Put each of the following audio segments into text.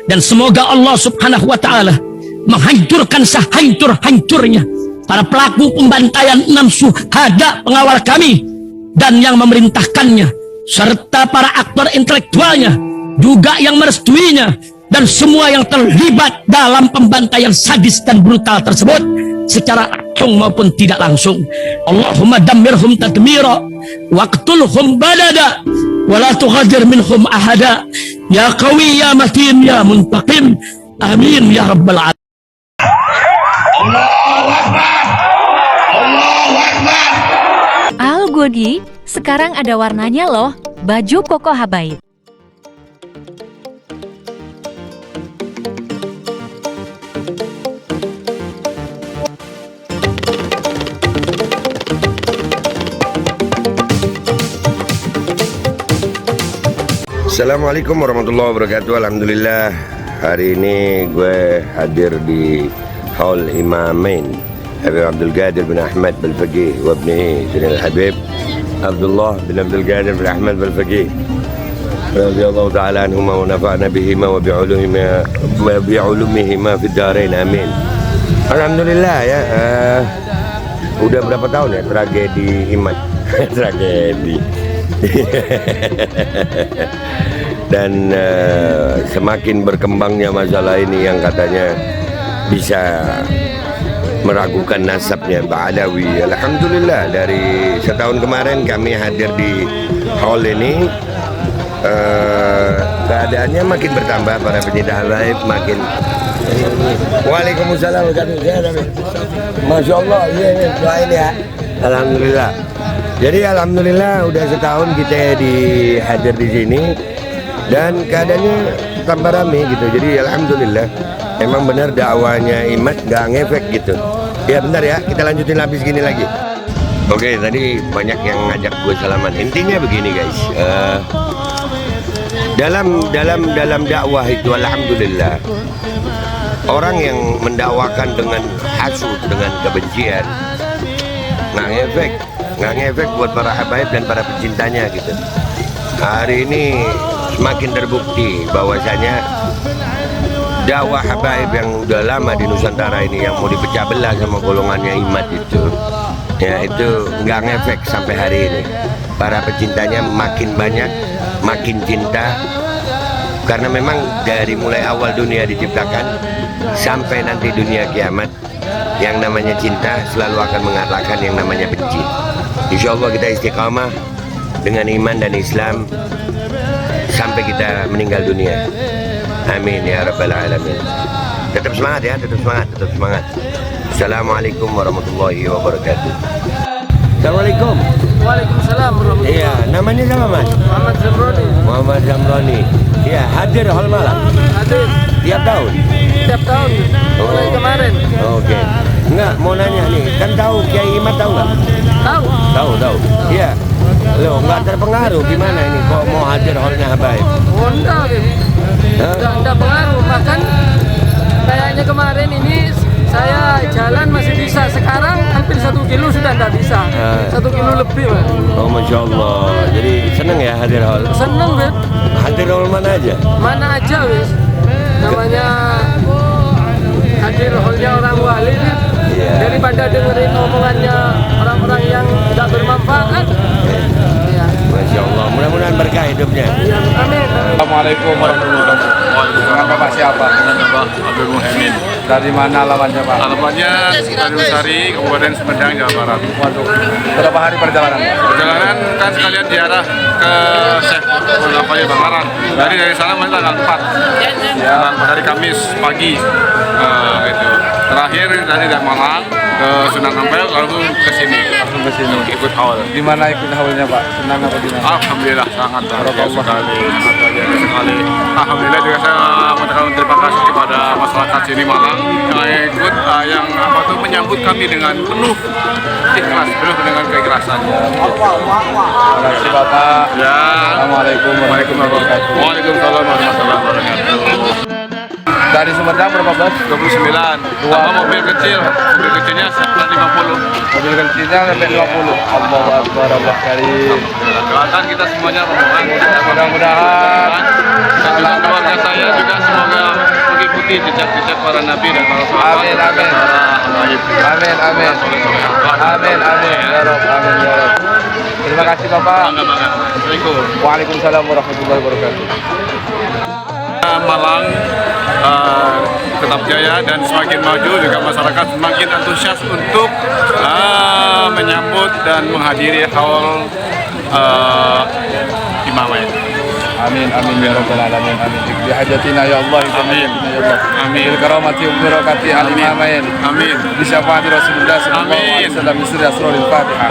Dan semoga Allah subhanahu wa ta'ala menghancurkan sehancur-hancurnya para pelaku pembantaian 6 syuhada pengawal kami dan yang memerintahkannya, serta para aktor intelektualnya juga yang merestuinya, dan semua yang terlibat dalam pembantaian sadis dan brutal tersebut secara langsung maupun tidak langsung. Allahumma dammirhum tadmira waqtulhum balada wala tughadir minhum ahada ya qawi ya matin ya muntaqim amin ya rabbal alamin. Al Godi, sekarang ada warnanya loh, baju koko habaib. Assalamualaikum warahmatullahi wabarakatuh. Alhamdulillah, hari ini gue hadir di Haul Imamain Habib Abdul Qadir bin Ahmad Al-Faqih wa ibnihi Sayyidina Al-Habib Abdullah bin Abdul Qadir bin Ahmad Al-Faqih radhiyallahu ta'ala anhuma wa nafa'na bihima wa bi'ulumihima fid darain amin. Alhamdulillah ya, udah berapa tahun ya tragedi iman tragedi dan semakin berkembangnya masalah ini yang katanya bisa meragukan nasabnya Ba'alawi. Alhamdulillah, dari setahun kemarin kami hadir di hall ini, keadaannya makin bertambah, para pencinta habaib makin. Waalaikumsalam. Masya Allah, iya, doain ya. Alhamdulillah. Jadi alhamdulillah udah setahun kita hadir di sini dan keadaannya tambah ramai gitu. Jadi alhamdulillah, emang benar dakwanya Imat gak ngefek gitu. Ya bentar ya, kita lanjutin habis gini lagi. Oke, tadi banyak yang ngajak gue salaman. Intinya begini guys, dalam dakwah itu alhamdulillah, orang yang mendakwakan dengan hasud, dengan kebencian, nggak ngefek buat para habaib dan para pecintanya gitu. Hari ini semakin terbukti bahwasanya dakwah habaib yang udah lama di Nusantara ini, yang mau dipecah belah sama golongannya Imat itu, ya itu nggak ngefek sampai hari ini. Para pecintanya makin banyak, makin cinta, karena memang dari mulai awal dunia diciptakan sampai nanti dunia kiamat, yang namanya cinta selalu akan mengalahkan yang namanya benci. Insya Allah kita istiqamah dengan iman dan Islam sampai kita meninggal dunia. Amin ya rabbal alamin. Tetap semangat ya, tetap semangat. Assalamualaikum warahmatullahi wabarakatuh. Assalamualaikum. Waalaikumsalam warahmatullahi. Iya, namanya siapa Mas? Muhammad Zamroni. Muhammad Zamroni. Iya, hadir hal malam. Hadir Tiap tahun. mulai kemarin. Oke. Enggak, mau nanya nih, kan tahu Kiai Imat tahu nggak? Tahu. Iya. Lo nggak terpengaruh gimana ini kok mau hadir halnya habaib? Honda gitu. Enggak pengaruh, bahkan kayaknya kemarin ini saya jalan masih bisa, sekarang hampir 1 kilo sudah tidak bisa. 1 kilo lebih, Mas. Oh Masya Allah, jadi seneng ya hadir hal? Seneng, Bet. Hadir hal mana aja? Mana aja, wis. Namanya hadir halnya orang wali, Bet. Yeah. Daripada dengerin omongannya orang-orang yang tidak bermanfaat. Ya. Masya Allah, mudah-mudahan berkah hidupnya. Ya, amin. Assalamualaikum warahmatullahi wabarakatuh. Dengan Bapak siapa? Dengan Bapak Abdul Muhaimin. Dari mana alamannya Pak? Alamannya Tanjung Sari, Kabupaten Sumedang, Jawa Barat. Waduh, berapa hari perjalanan? Perjalanan kan sekalian ziarah ke Syekh Banglaran. Dari sana mulai tanggal 4. Ya. Dari Kamis pagi. Gitu. Terakhir dari Malang ke Sunan Ampel, lalu ke sini. Langsung ke sini. Ikut haul. Gimana ikut haulnya Pak? Senang apa gimana? Alhamdulillah sangat bahagia Barakallah. sekali. Sangat bahagia sekali. Alhamdulillah juga saya mengucapkan terima kasih kepada masyarakat sini Malang yang ikut, yang menyambut kami dengan penuh ikhlas, penuh dengan keikhlasan. Terima kasih Bapak. Ya. Assalamualaikum warahmatullahi wabarakatuh. Waalaikumsalam warahmatullahi wabarakatuh. Dari Sumedang berapa bus? 29. Sama mobil kecilnya 50. Mobil kecilnya sampai 50. Allahu Akbar, Allah Karim. Doakan kita semuanya rombongan. Mudah-mudahan Dan juga keluarga saya juga semoga lagi jejak-jejak para nabi dan para sahabat. Amin, amin. Amin, amin. Amin, amin. Ya Rabb, amin ya Rabb. Terima kasih Bapak. Bangga. Assalamualaikum. Waalaikumsalam warahmatullahi wabarakatuh. Malang tetap jaya dan semakin maju, juga masyarakat semakin antusias untuk menyambut dan menghadiri haul Imamain. Amin, amin ya Rabbal alamin. Amin. Ikdi hajatina ya Allah. Amin. Ya Allah. Amin. Bil karamati wa barakati al-imamain. Amin. Bi syafaati Rasulullah sallallahu alaihi Amin. wasallam bi sirri asraril Fatihah.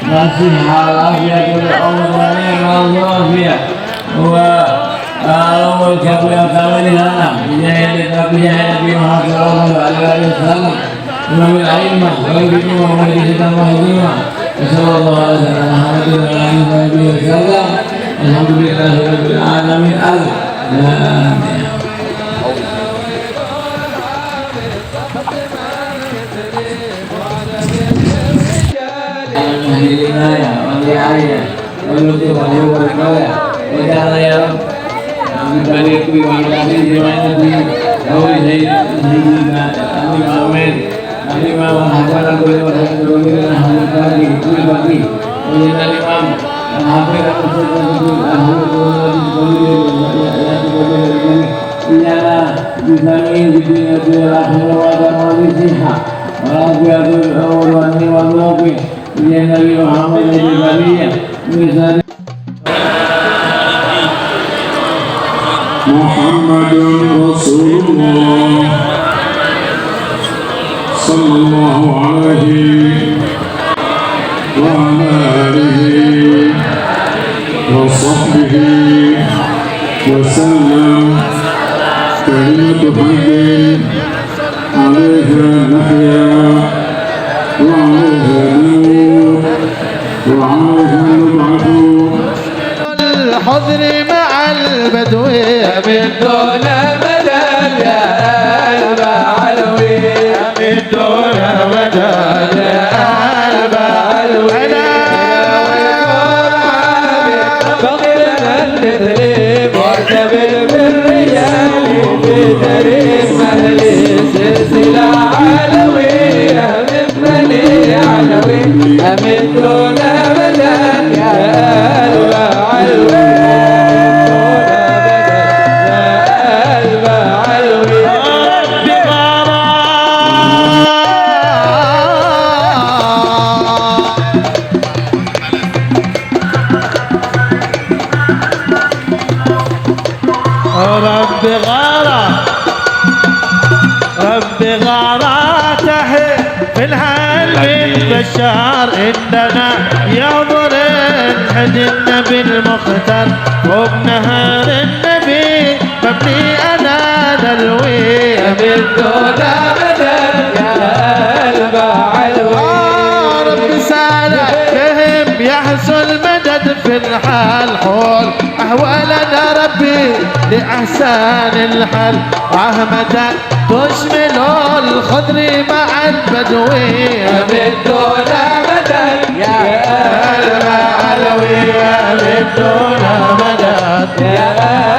Masih halafiatul Allah wa awal kamu yang kami dihanam bijaya Nabi Muhammad sallallahu alaihi wasallam Imam al-A'immah wa ibnu Muhammad sallallahu alaihi wasallam alhamdulillahi rabbil alamin amin. Alhamdulillah waliaya walutu walayya wajalla ya Barik terima kasih dimana di Dawi Sayyidina Nabi Muhammad Nabi Muhammad boleh berhubungan Alhamdulillah itu bagi Ujian Imam Hampir Iyana Bisani Bidina Tuhan Wa Siha Walafiatul Awrani Wa Nubi Ujian Nabi Muhammad Al-Baliyah Misal محمد رسول الله صلى الله عليه وعلى آله وصحبه وسلم كلمة حق عليها نحيا وعليها نموت وعليها نبعث الحضر مع البدو من دون بدل يا قلب علوي من دون بدل يا قلب علوي فقيرنا التدريب معتبر بالرجال في تاريخ أهل سلسلة علوية من بني علوي من دون بدل يا قلب علوي رب غاراته في الهلم بشار إننا يعبر حد النبي المختار وبنهار النبي مبني أنا دلوي من دون بدل يا قلب علوي رب سالة فهم يحصل مدد في الحال حول أحوالنا ربي لأحسان الحال رحمة تشمل الخضر مع البدوي من دون بدل يا قلب علوي من دون بدل يا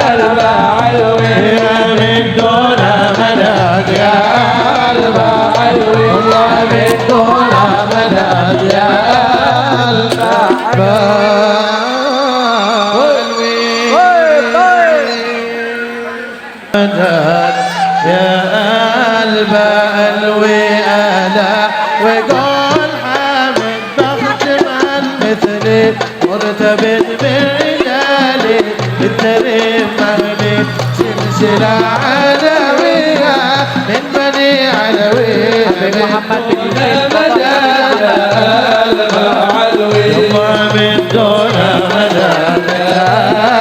قلب علوي من دون بدل يا قلب علوي من دون بدل يا قلب علوي يا قلب قلبي أنا وقول حامد بخدم مثلي مرتبط بالرجال بالتريم مهلي سلسلة علوية من بني علوية من محمد مدى قلب علوي من دون مدى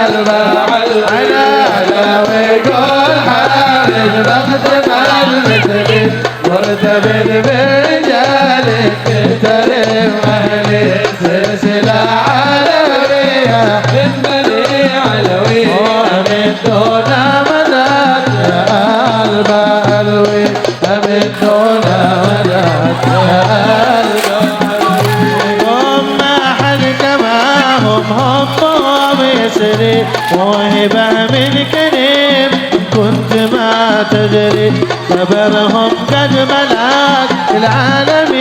قلب علوي أنا وقول حامد بخدم المثلي مرتبط بالرجال بالتريم مهلي سلسلة علوية من بني علوية من دون مدد يا قلب علوي من دون مدد يا درهم قد ملات العالم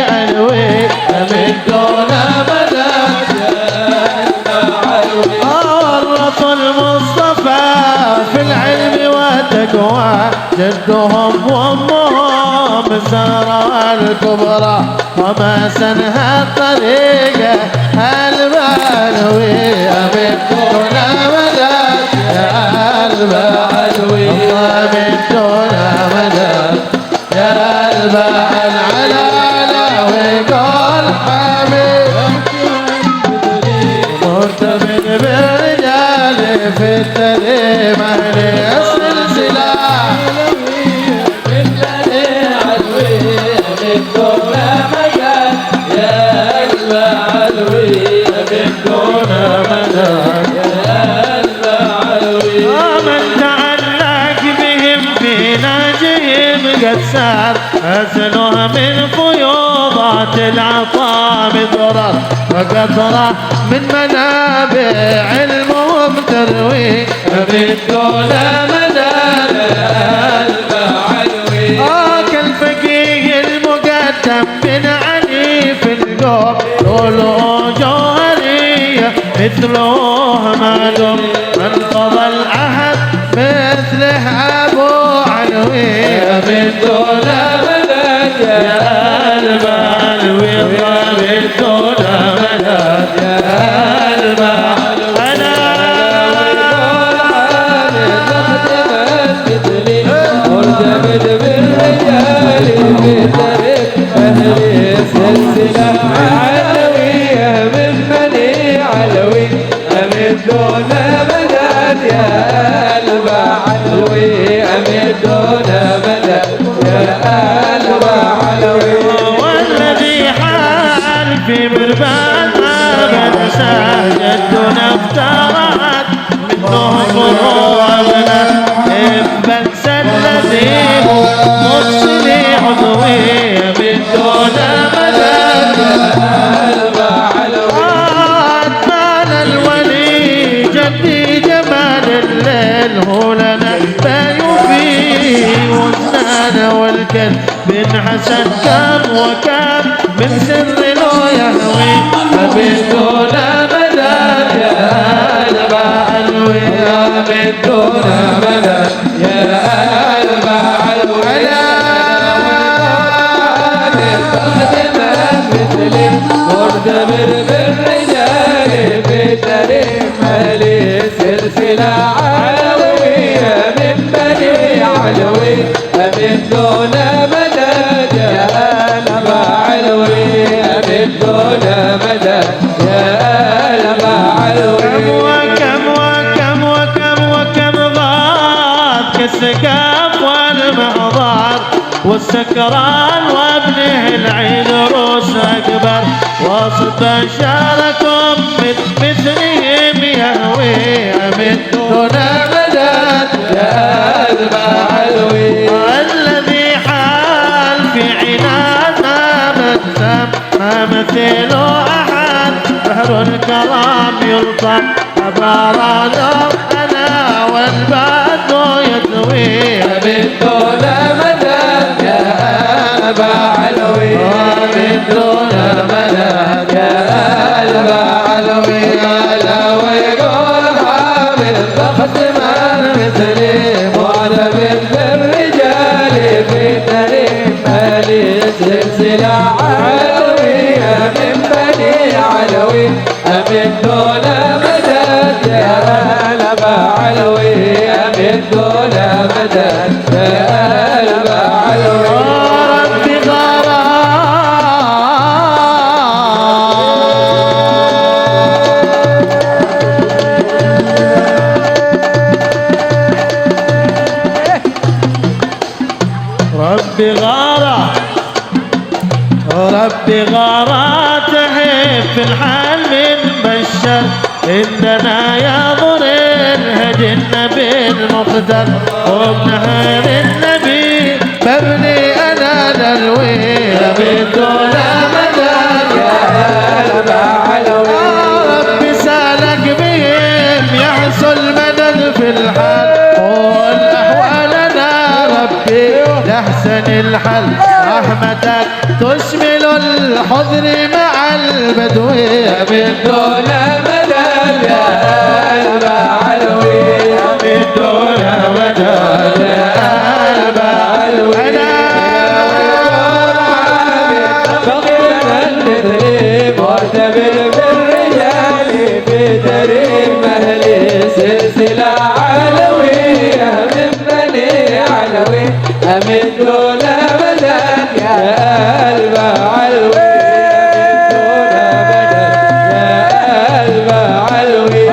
علوي من دون مدد الرسول المصطفى في العلم والتقوى جدهم وامهم الزهراء الكبرى وما سنها الطريقة المعلوي من دون مدد يا المعلوي من دون مدد يا البعل على ويقول حبيب مرتبط بالرجال في التريم أهل السلسلة بالذي علوي من دون مجال يا المعلوي من دون مجال يا المعلوي ومن تعلق بهم في ناجهم قد سار أسنها من فيوضات العطاء بضرر وقطرة من منابع علمهم تروي من دون مدار المعلوي كالفقيه المقدم بن علي في القوم طوله جوهرية مثله ما دم من قضى العهد مثله أبو علوي من دون مدار يا المعلوي من دون مدار يا المعلوي أنا مرتبط بالرجال في طريق أهل السلسلة علوية من بني علوي من دون مدد يا المعلوي من دون مدد يا المعلوي والذي حال في مربات أبد ساجدنا افترات منهم فروعنا بل الذي مفصلي عضوي من دون مدد أدمان الولي جدي جمال الليل هو لنا بايوفي والنان والكل بن حسن كم وكم من سر له يهوي من دون مدد يا المعلوي من دون مدد يا المعلوي مرتبط بالرجال في تاريخ أهل السلسلة علوية من بني علوي من دون مدد يا المعلوي من دون مدد يا المعلوي وكم وكم وكم وكم ضاف كالسقاف والمعضار والسكران وابنه العين روس أكبر وسط شاركم مثلهم يهوي من دون مدد يا المعلوي الذي حال في عناد ما مثله أحد بحر الكرام يلطم أبارانه أنا والبعد يدوي من دون مدد يا المعلوي من دون مدد يا المعلوي على ويقول حامل الضغط من مثلي معتمد بالرجال في تاريخ أهل السلسلة علوية من بني علوي من دون مدد يا المعلوي من دون مدد يا المعلوي ربي ربي غارة تحب في الحال من بشر إننا يا ضرين هدي النبي المختار وبنهر النبي ببني أنا دلوي بدون مدد يا المعلوي ربي سالك بهم يحصل مدد في الحال قول أحوالنا ربي لحسن رحمتك تشمل الحضر مع البدو من دون مدد يا قلب علوي من دون مدد يا قلب علوي معتبر بالرجال بدريم أهلي سلسلة علوية من بني علوي أمن دون بدن يا قلب علوي أمن دون بدن يا قلب علوي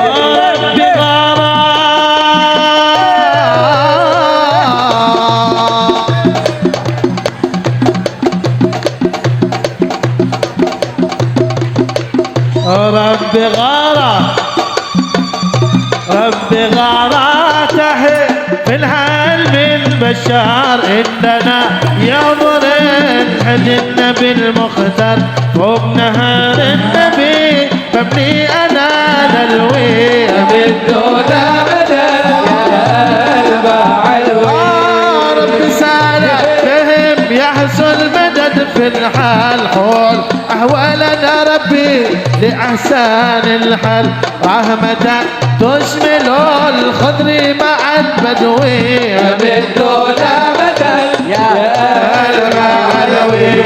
رب غارة رب غاراته في الحال من بشار إننا يوم الحج النبي المختار فوق نهار النبي فابني أنا نلوي من دون بدل يا قلب علوي رب سالة فهم يحصل مدد في الحال حول أحوالنا ربي لأحسان الحال رحمتك تشمل الخضر مع البدوي من دون بدل يا قلب علوي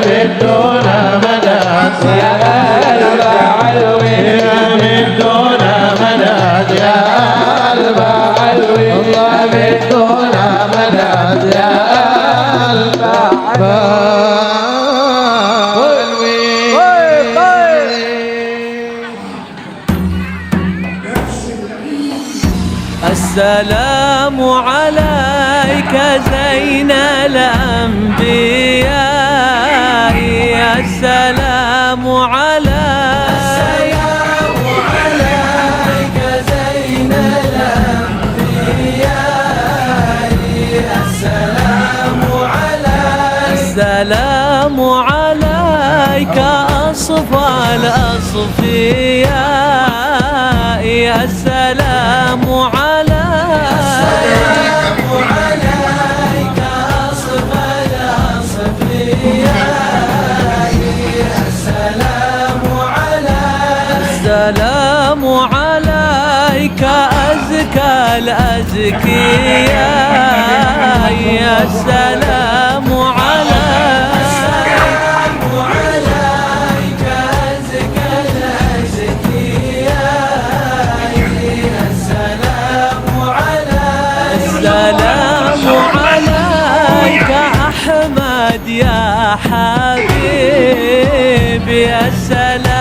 من دون بدل يا قلب علوي من دون بدل يا قلب علوي من دون بدل يا قلب علوي السلام عليك زين الأنبياء السلام عليك زين الأنبياء السلام عليك أصفى الأصفياء السلام عليك أصفى الأصفياء السلام عليك أزكى الأزكياء السلام عليك أزكى الأزكياء السلام عليك أحمد يا حبيبي السلام